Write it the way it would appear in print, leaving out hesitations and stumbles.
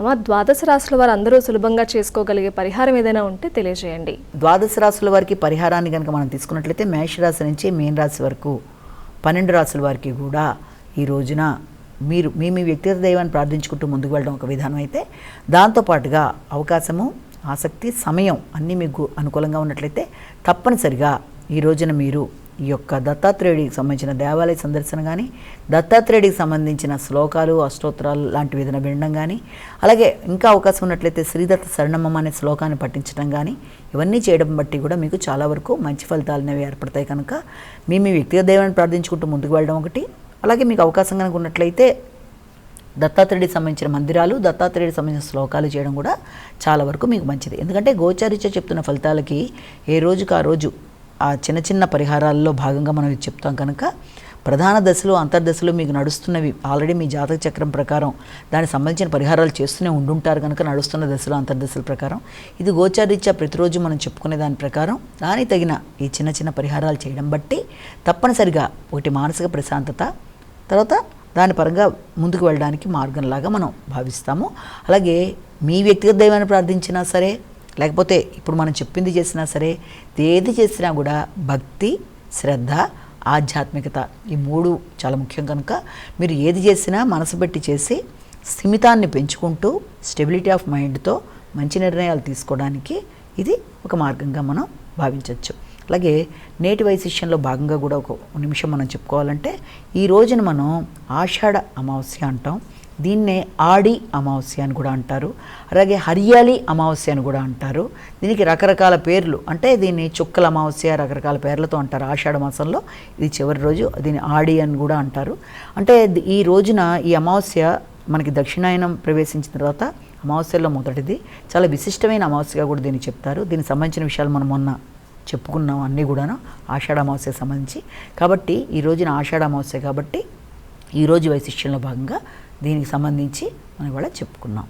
అమ్మ, ద్వాదశ రాశుల వారు అందరూ సులభంగా చేసుకోగలిగే పరిహారం ఏదైనా ఉంటే తెలియజేయండి. ద్వాదశ రాశుల వారికి పరిహారాన్ని కనుక మనం తీసుకున్నట్లయితే మేషరాశి నుంచి మీన రాశి వరకు 12 రాశుల వారికి కూడా ఈ రోజున మీరు మీ వ్యక్తిగత దైవాన్ని ప్రార్థించుకుంటూ ముందుకు వెళ్ళడం ఒక విధానం అయితే, దాంతోపాటుగా అవకాశము, ఆసక్తి, సమయం అన్నీ మీకు అనుకూలంగా ఉన్నట్లయితే తప్పనిసరిగా ఈ రోజున మీరు ఈ యొక్క దత్తాత్రేయుడికి సంబంధించిన దేవాలయ సందర్శన కానీ, దత్తాత్రేయుడికి సంబంధించిన శ్లోకాలు, అష్టోత్తరాలు లాంటివి ఏదైనా వినడం కానీ, అలాగే ఇంకా అవకాశం ఉన్నట్లయితే శ్రీదత్త శరణమ్మ అనే శ్లోకాన్ని పఠించడం కానీ, ఇవన్నీ చేయడం బట్టి కూడా మీకు చాలా వరకు మంచి ఫలితాలు అనేవి ఏర్పడతాయి. కనుక మీ వ్యక్తిగత దైవాన్ని ప్రార్థించుకుంటూ ముందుకు వెళ్ళడం ఒకటి, అలాగే మీకు అవకాశం కనుక ఉన్నట్లయితే దత్తాత్రేయుడికి సంబంధించిన మందిరాలు, దత్తాత్రేయుడికి సంబంధించిన శ్లోకాలు చేయడం కూడా చాలా వరకు మీకు మంచిది. ఎందుకంటే గోచారీత్యా చెప్తున్న ఫలితాలకి ఏ రోజుకు ఆ రోజు ఆ చిన్న చిన్న పరిహారాల్లో భాగంగా మనం ఇది చెప్తాం. కనుక ప్రధాన దశలు, అంతర్దశలు మీకు నడుస్తున్నవి ఆల్రెడీ మీ జాతక చక్రం ప్రకారం దానికి సంబంధించిన పరిహారాలు చేస్తూనే ఉండుంటారు. కనుక నడుస్తున్న దశలు, అంతర్దశల ప్రకారం ఇది గోచారీత్యా ప్రతిరోజు మనం చెప్పుకునే దాని ప్రకారం దానికి తగిన ఈ చిన్న చిన్న పరిహారాలు చేయడం బట్టి తప్పనిసరిగా ఒకటి మానసిక ప్రశాంతత, తర్వాత దాని పరంగా ముందుకు వెళ్ళడానికి మార్గంలాగా మనం భావిస్తాము. అలాగే మీ వ్యక్తిగత దైవాన్ని ప్రార్థించినా సరే, లేకపోతే ఇప్పుడు మనం చెప్పింది చేసినా సరే, ఏది చేసినా కూడా భక్తి, శ్రద్ధ, ఆధ్యాత్మికత ఈ 3 చాలా ముఖ్యం. కనుక మీరు ఏది చేసినా మనసు పెట్టి చేసి స్థిమితాన్ని పెంచుకుంటూ స్టెబిలిటీ ఆఫ్ మైండ్తో మంచి నిర్ణయాలు తీసుకోవడానికి ఇది ఒక మార్గంగా మనం భావించవచ్చు. అలాగే నేటి వైశిష్యంలో భాగంగా కూడా ఒక నిమిషం మనం చెప్పుకోవాలంటే, ఈ రోజున మనం ఆషాఢ అమావాస్య అంటాం. దీన్నే ఆడి అమావాస్య అని కూడా అంటారు. అలాగే హరియాలి అమావాస్య అని కూడా అంటారు. దీనికి రకరకాల పేర్లు, అంటే దీన్ని చుక్కల అమావాస్య రకరకాల పేర్లతో అంటారు. ఆషాఢ మాసంలో ఇది చివరి రోజు, దీన్ని ఆడి అని కూడా అంటారు. అంటే ఈ రోజున ఈ అమావాస్య మనకి దక్షిణాయనం ప్రవేశించిన తర్వాత అమావాస్యల్లో మొదటిది, చాలా విశిష్టమైన అమావాస్యగా కూడా దీన్ని చెప్తారు. దీనికి సంబంధించిన విషయాలు మనం మొన్న చెప్పుకున్నాం అన్నీ కూడాను ఆషాఢ అమావాస్యకు సంబంధించి. కాబట్టి ఈ రోజున ఆషాఢ అమావాస్య కాబట్టి ఈరోజు వైశిష్యంలో భాగంగా దీనికి సంబంధించి మనం ఇవాళ చెప్పుకున్నాం.